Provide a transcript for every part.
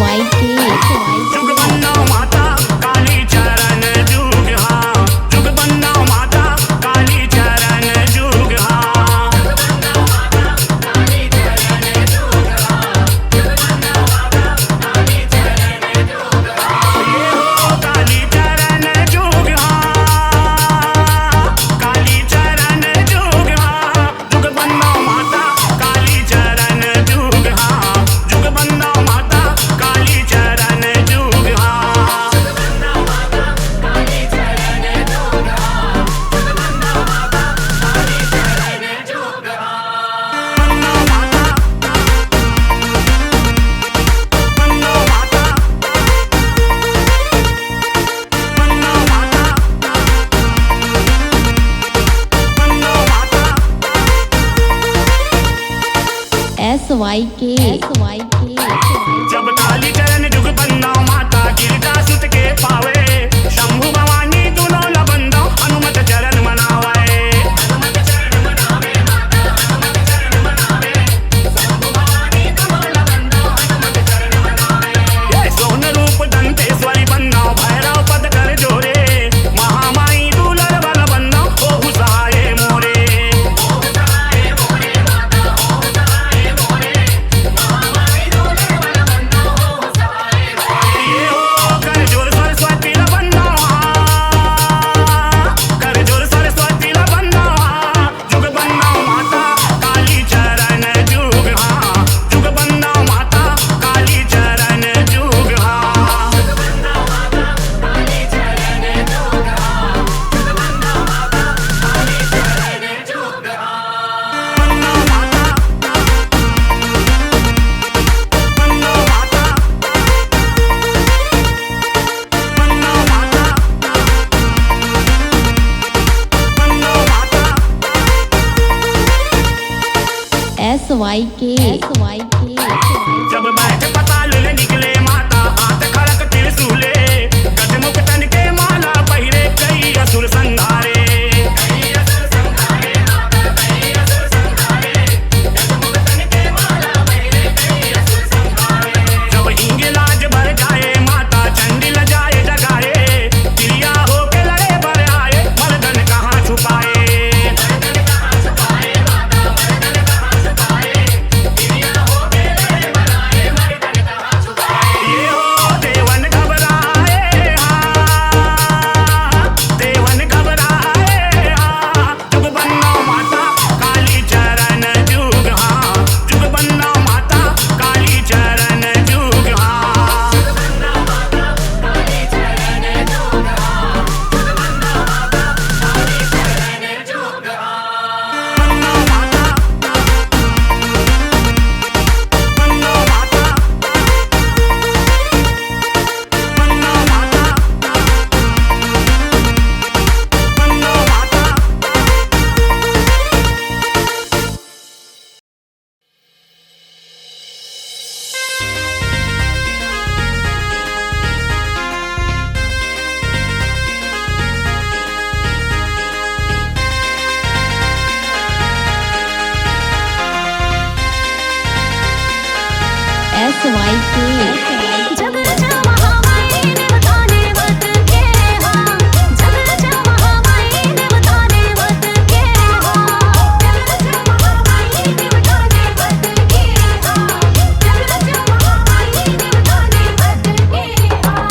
जुग बन्ना माता काली चरण जुग हाँ, जुग बन्ना माता काली चरण जुग हाँ, काली चरण जुग हाँ, काली चरण जुग हाँ, ये हो काली चरण जुग हाँ, काली चरण जुग हाँ, जुग बन्ना माता काली चरण जुग हाँ, जुग बन्ना माता काली चरण जुग हाँ, बन्ना माता काली चरण जुग हाँ, बन्ना माता काली चरण जुग हाँ, बन्ना माता बन्ना माता बन्ना माता बन्ना माता जब काली चरण जुग बन्ना माता गिरजा सुत के पावे, शंभु भवानी दोनों लबंदा हनुमत चरण मनावे, हनुमत चरण मनावे माता हनुमत चरण मनावे, शंभु भवानी दोनों लबंदा हनुमत चरण मनावे, ये सोन रूप दंतेश्वरी बन्ना भैरव पद कर जोरे, महामाई दूलर बल बन्ना ओहु सहाय मोरे, ओहु सहाय मोरे माता ओहु सहाय मोरे, महामाई दूलर बल बन्ना ओहु सहाय मोरे, ये हो कर जोर सरस्वती ला बन्ना कर जोर सरस्वती ला बन्ना, जुग बन्ना माता काली चरण जुग हाँ, जुग बन्ना माता काली चरण जुग हाँ, जुग बन्ना माता काली चरण जुग हाँ, जुग बन्ना माता काली चरण जुग हाँ, बन्ना माता बन्ना माता बन्ना माता बन्ना माता जब बैठ पताल ले निकले माता हाथ खड़क त्रिशूले, गज मुख तन के माला पहिरे कई असुर संहारे, कई असुर संहारे माता कई असुर संहारे, गज मुख तन के माला पहिरे कई असुर संहारे, जब हिंगलाज भर जाए माता चंडी ल जाए जगाए, दिलिया होके लड़े बर आए मर्दन कहाँ छुपाए, मर्दन कहाँ छुपाए माता मर्दन कहाँ छुपाए, दिलिया होके लड़े बर आए मर्दन कहाँ छुपाए, ये हो देवन घबराए हाँ, देवन घबराए हाँ, जुग बन्ना माता काली चरण जुग हाँ, जुग बन्ना माता काली चरण जुग हाँ, जुग बन्ना माता काली चरण जुग हाँ, जुग बन्ना माता काली चरण जुग हाँ, बन्ना माता बन्ना माता बन्ना माता बन्ना माता जगत महामाई देवताने वत के हाँ, जगत महामाई देवताने वत के हाँ, जगत महामाई देवताने वत के हाँ, जगत महामाई देवताने वत के हाँ,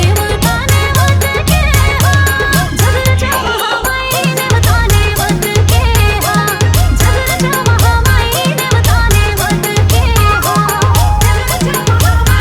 देवताने वत के हाँ, जगत महामाई देवताने वत के हाँ, जगत महामाई देवताने वत के हाँ, जगत महामाई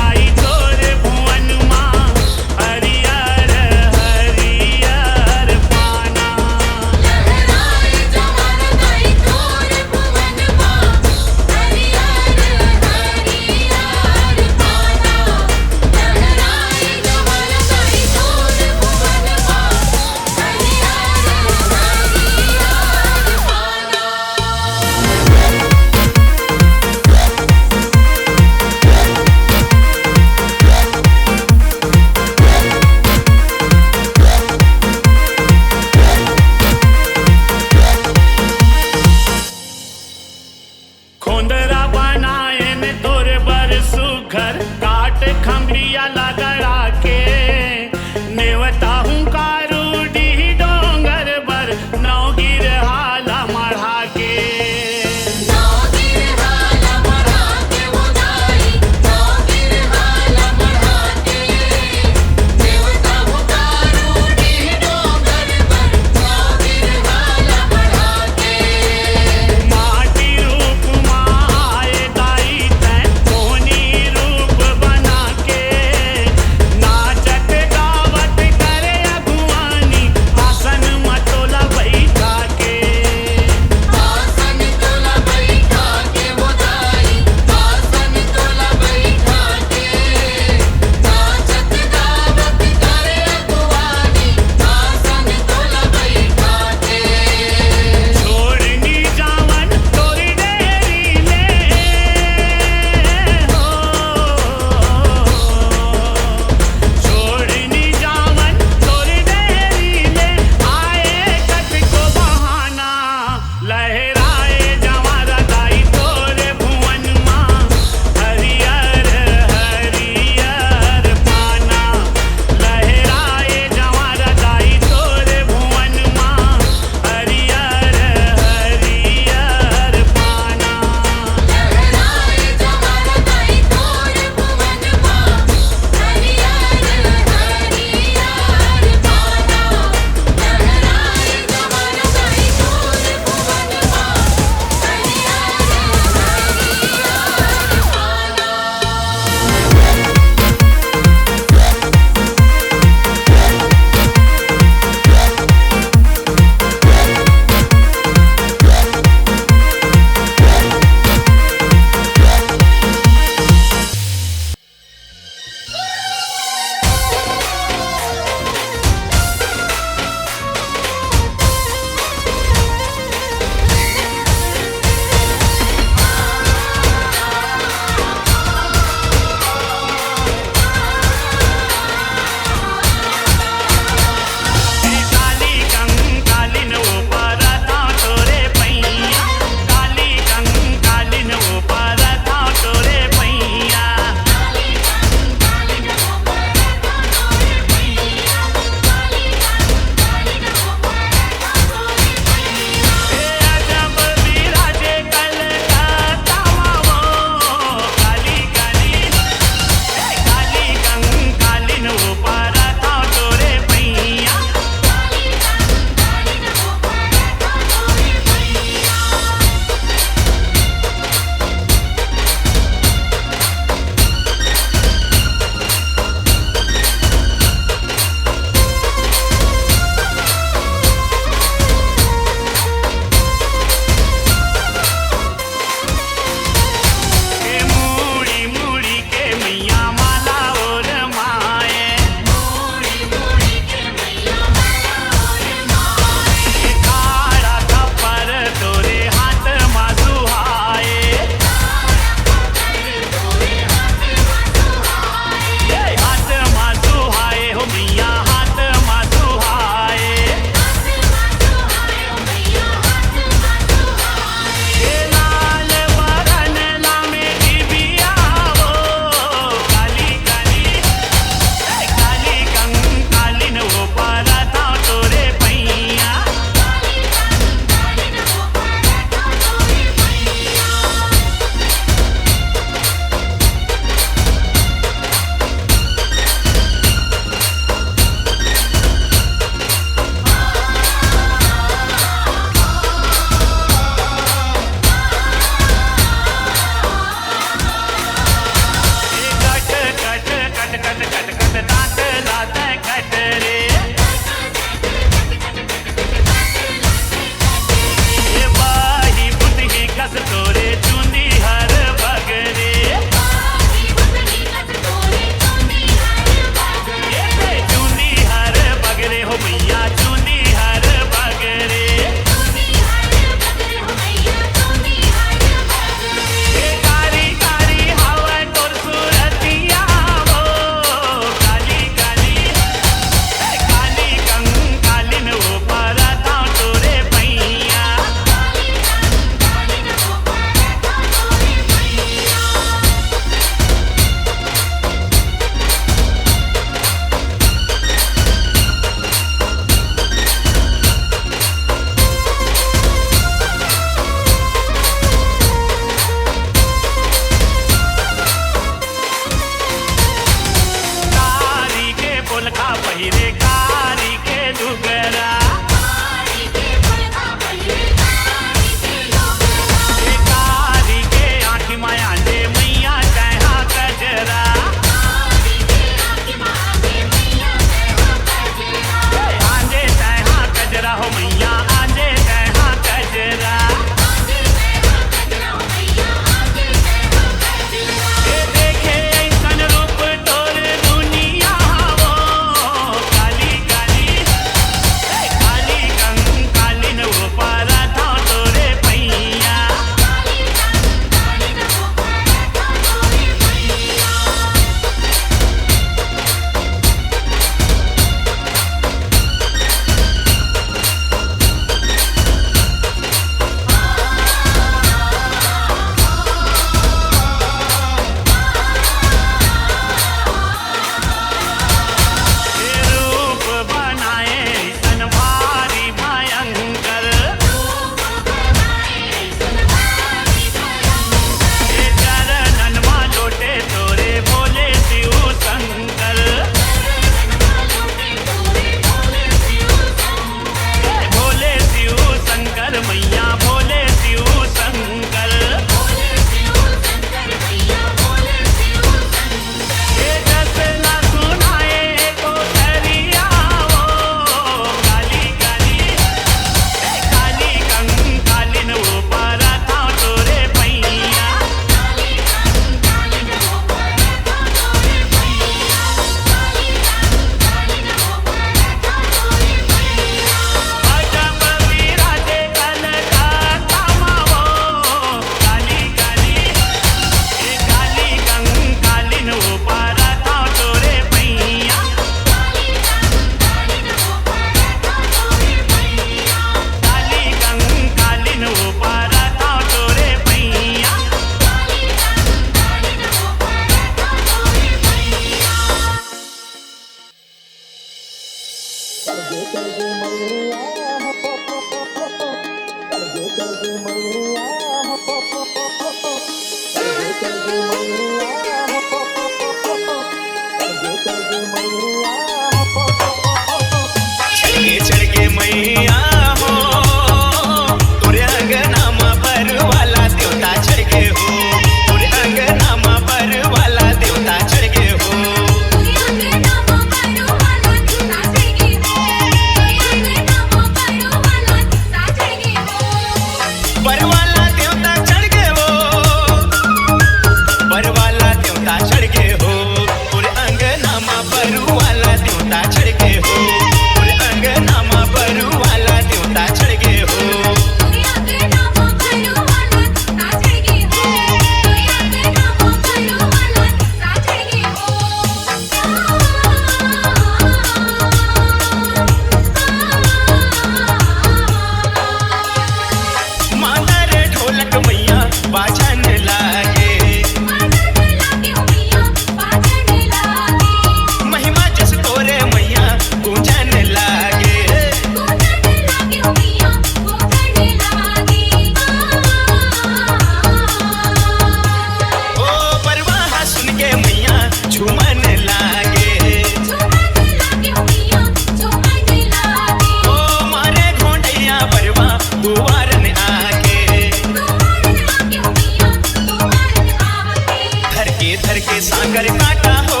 सागर काटा हो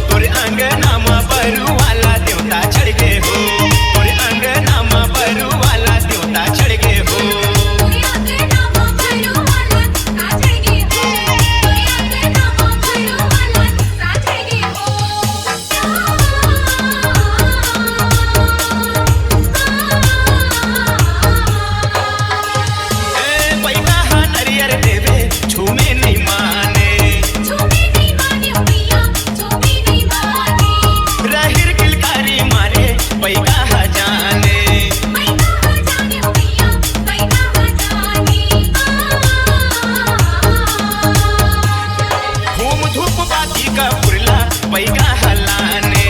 तोरे अंगनामा बरू वाला देवता चढ़ गे हो तोरे अंगनामा बरू वाला देवता चढ़ गे हो तोरे अंगनामा बरू वाला देवता चढ़ गे हो तोरे अंगनामा बरू वाला देवता चढ़ गे हो पैगा हा नरियर देवे झूमे नहीं माने भैया झूमे नहीं माने राहिर किलकारी मारे पैगा हा जाने भैया भैया जाने घूम धूप बाती का पुरला पैगा हलाने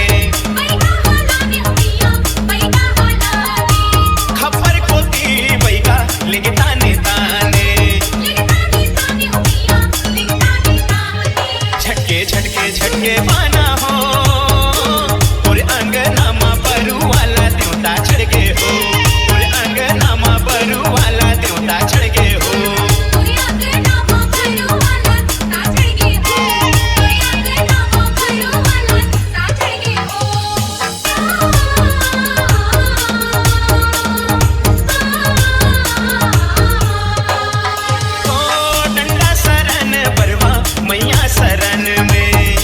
भैया खबर कोती पैगा लेके ताने ताने झटके झटके झटके पाना हो और अंगनामा बरू वाला देवता चढ़ गे हो और अंगनामा बरू वाला देवता चढ़ गे हो ओ डंडा सरन बरवा मैया सरन में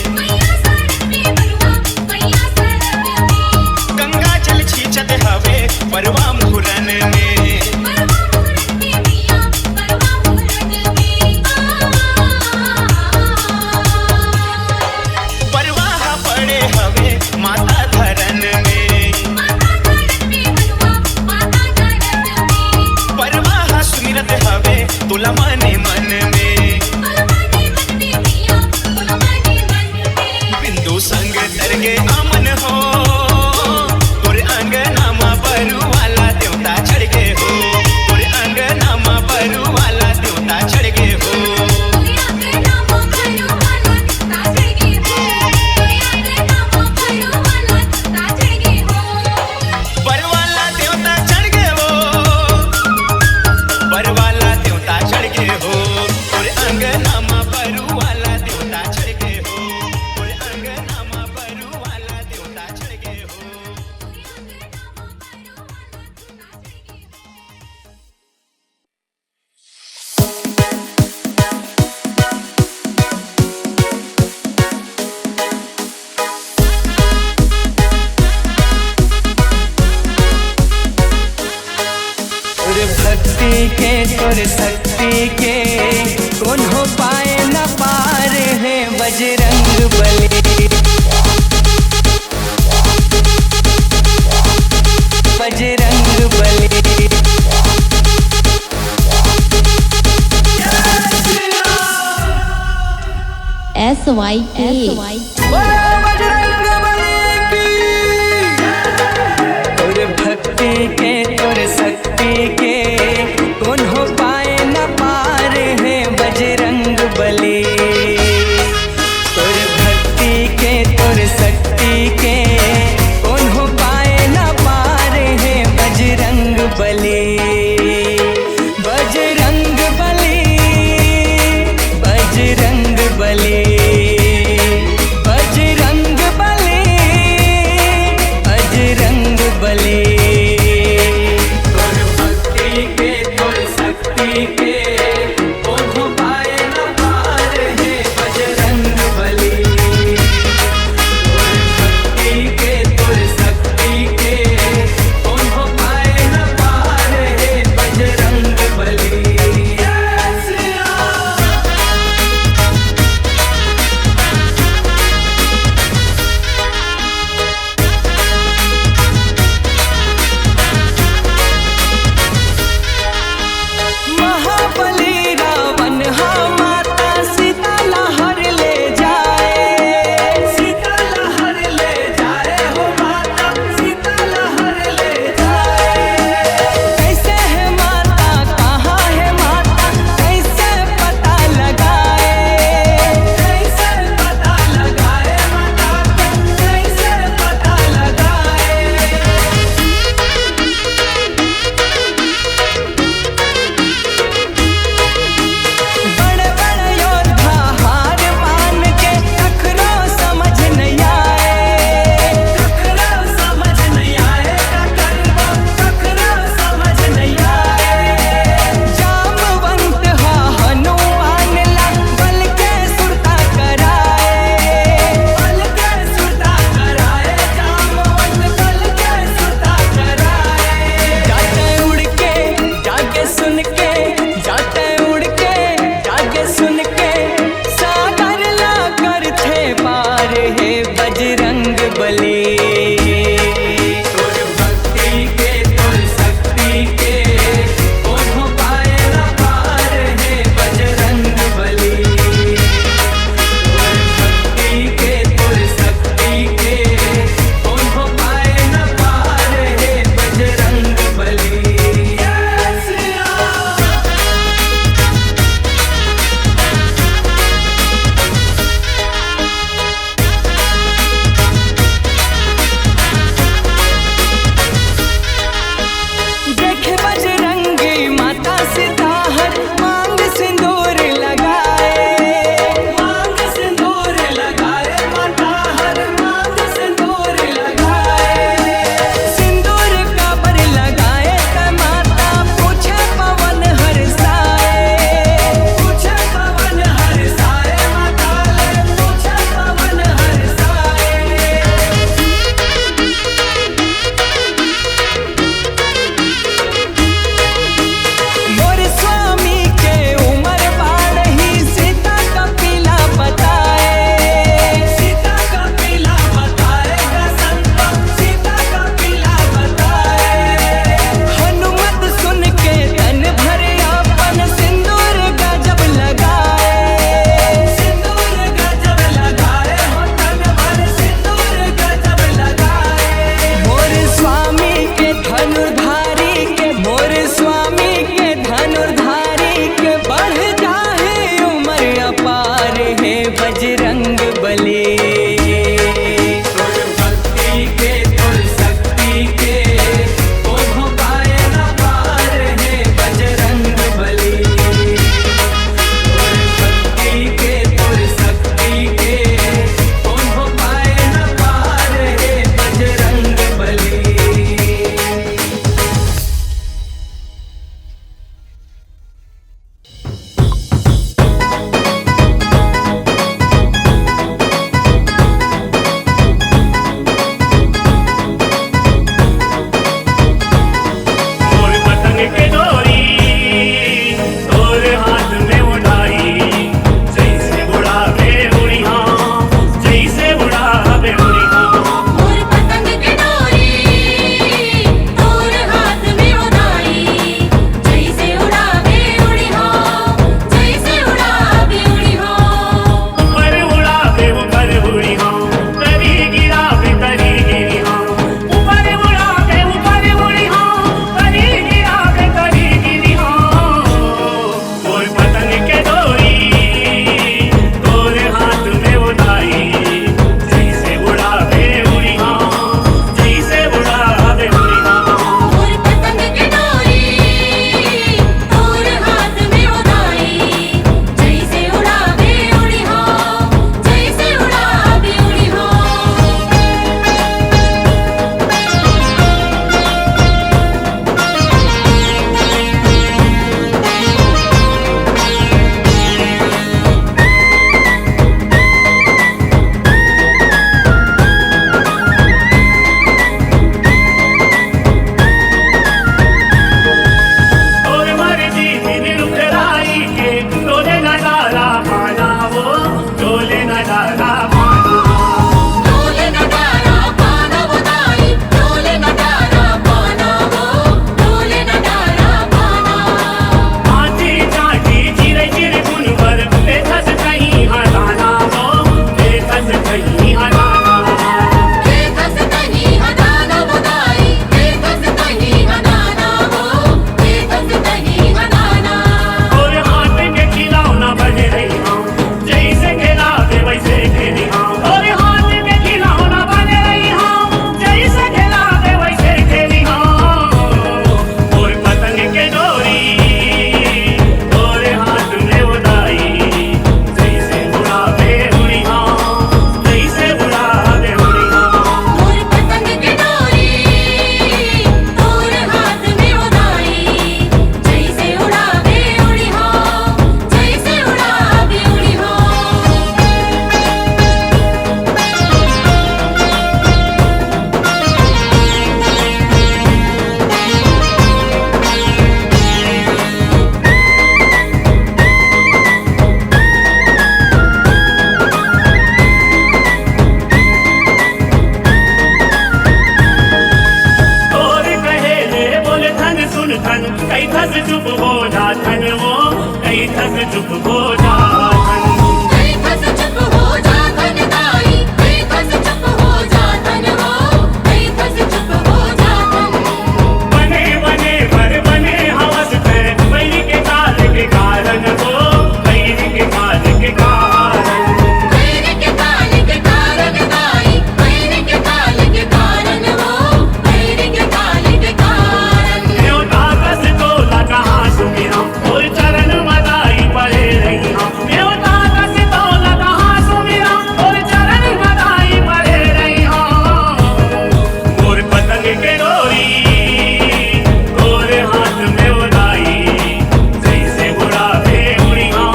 गंगा जल छींचत हवे परवा मुहरन में परवाह पड़े हवे माता धरन में परवाह सुमिरत हवे तुला मने मन में बिंदु संग तरगे आमन हो तोरे अंगनामा बरू वाला देवता चढ़ गे हो तोरे अंगनामा बरू वाला देवता चढ़ गे हो बरवाला देवता चढ़ गे हो बरवाला देवता चढ़ गे हो तोरे अंगनामा बरू वाला देवता चढ़ गे हो तोरे अंगनामा बरू वाला देवता चढ़ गे हो तोरे भक्ति के तोरे शक्ति के कौन हो पाए न पार है बजरंग बली बजरंग बली SYK तोरे भक्ति के तोरे शक्ति के कौन हो पाए न पार है बजरंग बली तोरे भक्ति के तोरे शक्ति के कौन हो पाए न पार है बजरंग बली बजरंग बली बजरंग बली बजरंग बली बजरंग बली तोर भक्ति के तोर शक्ति के कौन हो पाए न पार है चुप हो जा धन। देखा से चुप हो जा धन दाई, देखा से चुप हो जा धन हो, देखा से चुप हो जा धन। बने बने भर बने हवस पे वैरी के काल के कारण हो, वैरी के काल के कारण। वैर के काल के कारण दाई, वैर के काल के कारण हो, वैर के काल के कारण। न्योता कस तोला कहाँ सुनी हम, और चरण मदाई पड़े रही हम। न्योता कस तोला कहाँ सुनी हम, और चरण मदाई पड़े रही हम। मोर पतंग के डोरी और हाथ में उड़ाई, जैसे उड़ावे उड़ी हम,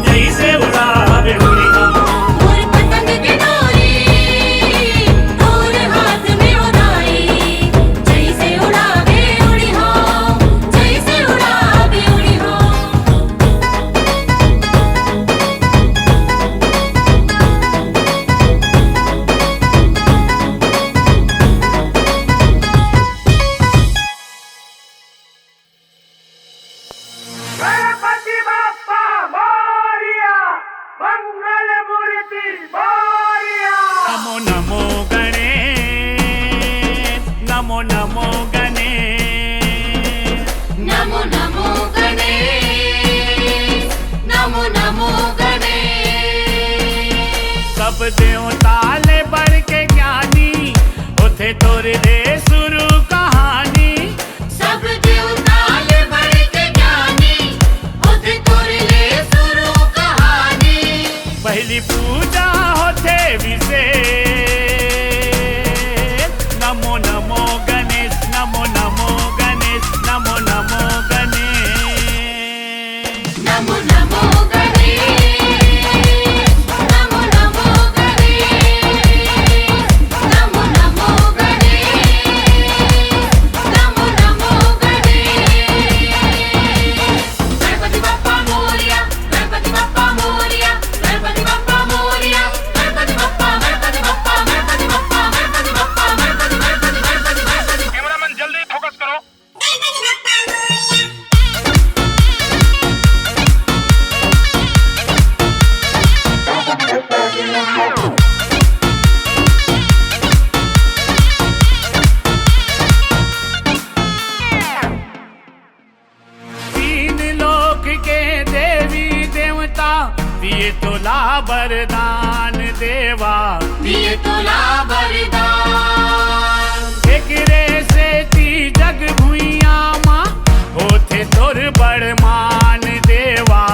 जैसे उड़ावे उड़ी हम। मोर पतंग के डोरी और हाथ में उड़ाई, जैसे उड़ावे उड़ी हो, जैसे उड़ावे उड़ी हो। गणपति बाप्पा मोरया, मंगल मूर्ति मोरया। नमो नमो गणेश, नमो नमो गणेश। नमो नमो गणेश, नमो नमो गणेश। सब देवता ले बढ़ के ज्ञानी, उथे तोरे दे शुरू कहानी। सब देवता ले बढ़ के ज्ञानी, होते तोरे ले शुरू कहानी। पहली पूजा होते विशेष। नमो नमो गणेश, नमो नमो गणेश, नमो नमो गणेश। नमो नमो गणेश, नमो नमो गणेश, नमो नमो गणेश, नमो नमो गणेश। गणपति बप्पा मोरया, गणपति बप्पा मोरया, गणपति बप्पा मोरया, गणपति बप्पा, गणपति बप्पा, गणपति बप्पा, गणपति बप्पा, गणपति, गणपति, गणपति, गणपति। कैमरामैन जल्दी फोकस करो। तीन लोक के देवी देवता दिए तोला वरदान देवा। दिए तोला वरदान, एक रे से ती जग भुइया माँ, होते तोर बड़ मान देवा।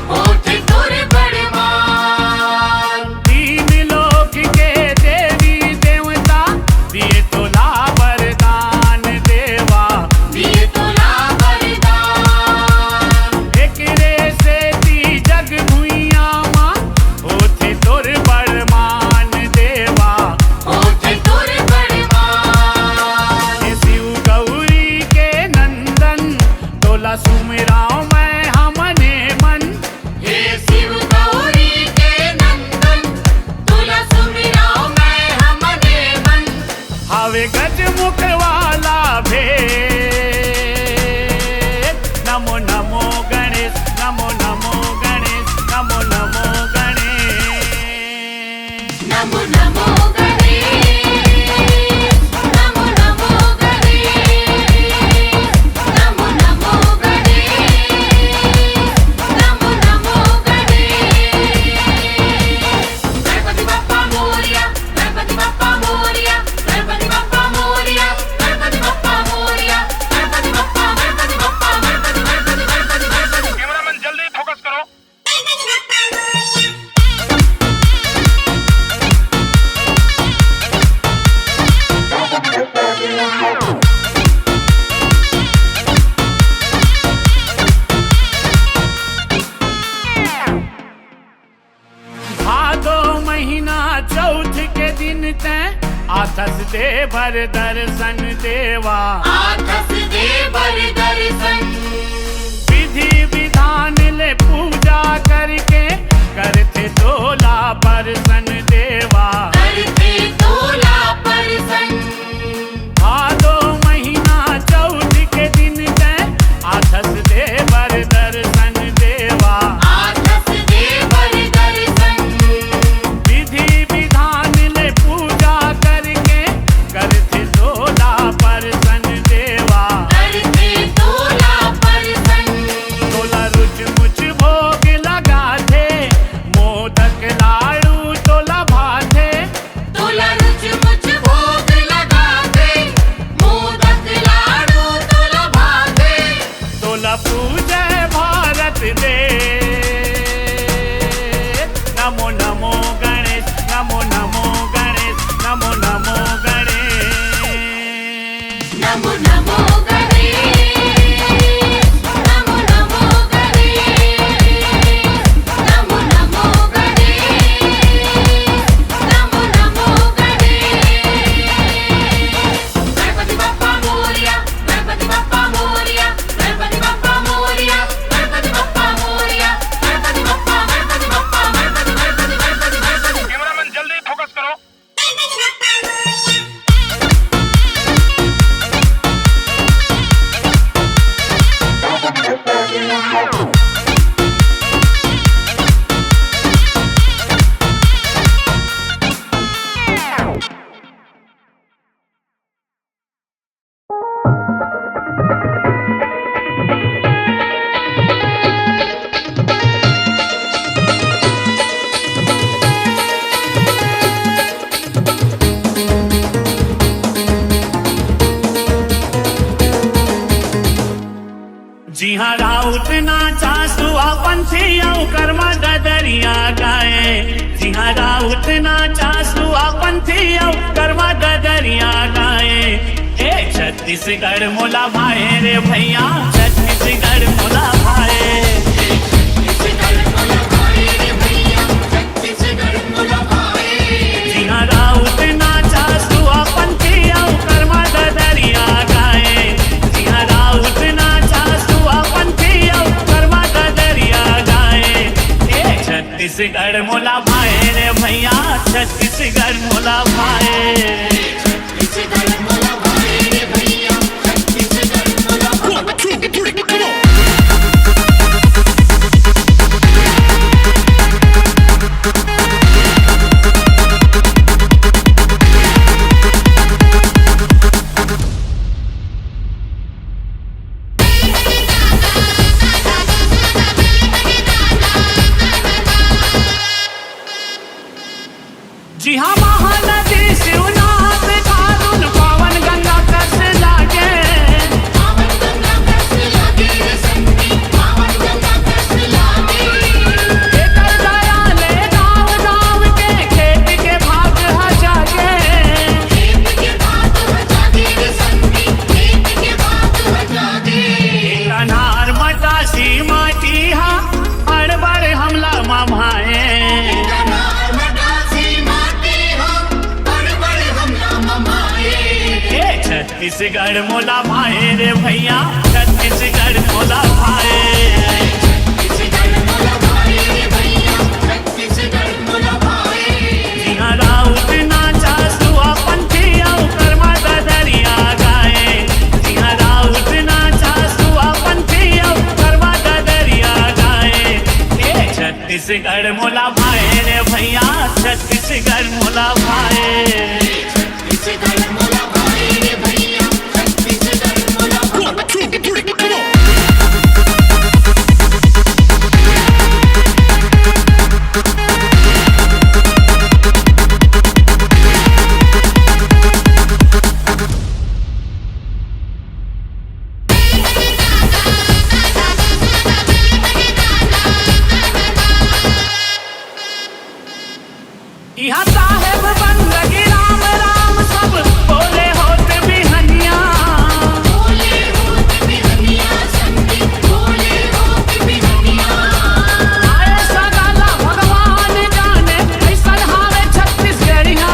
होते तोरे बड़मान। तीन लोक के देवी देवता दिए तोला वरदान देवा। दिए तोला वरदान, एक रे से ती जग भुइया माँ, होते तोर बड़ मान देवा। होते तोरे बड़मान। हे शिव गौरी के नंदन, तोला सुमिराओ मैं हमने मन। हे शिव गौरी के नंदन, तोला सुमिराओ मैं हमने मन। हावे गज मुख वाला भेद। नमो नमो गणेश, नमो नमो गणेश, नमो नमो गणेश। नमो नमो गणेश, नमो नमो गणेश, नमो नमो गणेश, नमो नमो गणेश। गणपति बप्पा मोरया, गणपति बप्पा मोरया, गणपति बप्पा मोरया, गणपति बप्पा मोरया, गणपति बप्पा, गणपति बप्पा, गणपति, गणपति, गणपति, गणपति। कैमरामैन जल्दी फोकस करो। भादो महीना चौथ के दिन तैं आथस दे भर दर्शन देवा। आठस दे बर दर्शन, विधि विधान ले पूजा करके करते तोला परसन देवा। करते तोला परसन। भादो महीना चौथ के दिन तैं आथस दे भर दर्शन देवा। पंथी औ कर्मा गदरिया गाए जी हाँ राउत नाचा सुआ पंथी औ कर्मा गदरिया गाए ए छत्तीसगढ़ मोला भाए रे भैया छत्तीसगढ़ मोला भाए जी हाँ राउत नाचा सुआ पंथी औ कर्मा गदरिया गाए जी हाँ राउत नाचा सुआ पंथी औ कर्मा गदरिया गाए ए छत्तीसगढ़ मोला भाए रे भैया छत्तीसगढ़ मोला भाए जी हाँ महानदी शिवनाथ कारुण पावन गंगा कस लागे एकर दया ले गाँव गाँव के खेत के भाग ह जागे अनार मटासी माटी हा अड़बड़ हमला ममाए छत्तीसगढ़ मोला भाए रे भैया छत्तीसगढ़ मोला भाए जी हाँ राउत नाचा सुआ पंथी औ कर्मा गदरिया गाए जी हाँ राउत नाचा सुआ पंथी औ कर्मा गदरिया गाए ए छत्तीसगढ़ मोला भाए रे भैया छत्तीसगढ़ मोला भाए यहाँ साहेब बंदगी राम राम सब बोले होत बिहनिया आए सगाला भगवान जाने ऐसन हावे छत्तीसगढ़िया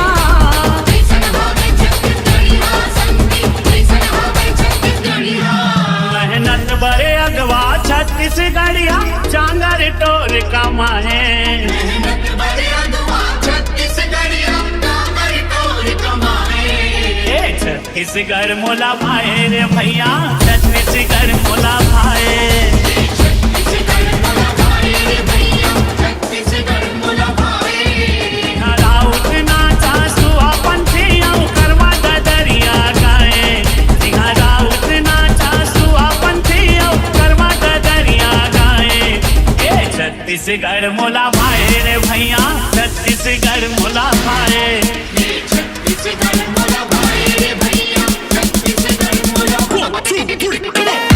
मेहनत बड़े अगवा छत्तीसगढ़िया चांगर टोर कमाए छत्तीसगढ़ मोला भाए रे भैया छत्तीसगढ़ मोला भाए राउत नाचा सुआ पंथी औ कर्मा गदरिया गाए जी हाँ राउत नाचा सुआ पंथी औ कर्मा गदरिया गाए ए छत्तीसगढ़ मोला भाए रे भैया छत्तीसगढ़ मोला भाए छत्तीसगढ़ मोला भाए रे भैया छत्तीसगढ़ मोला भाए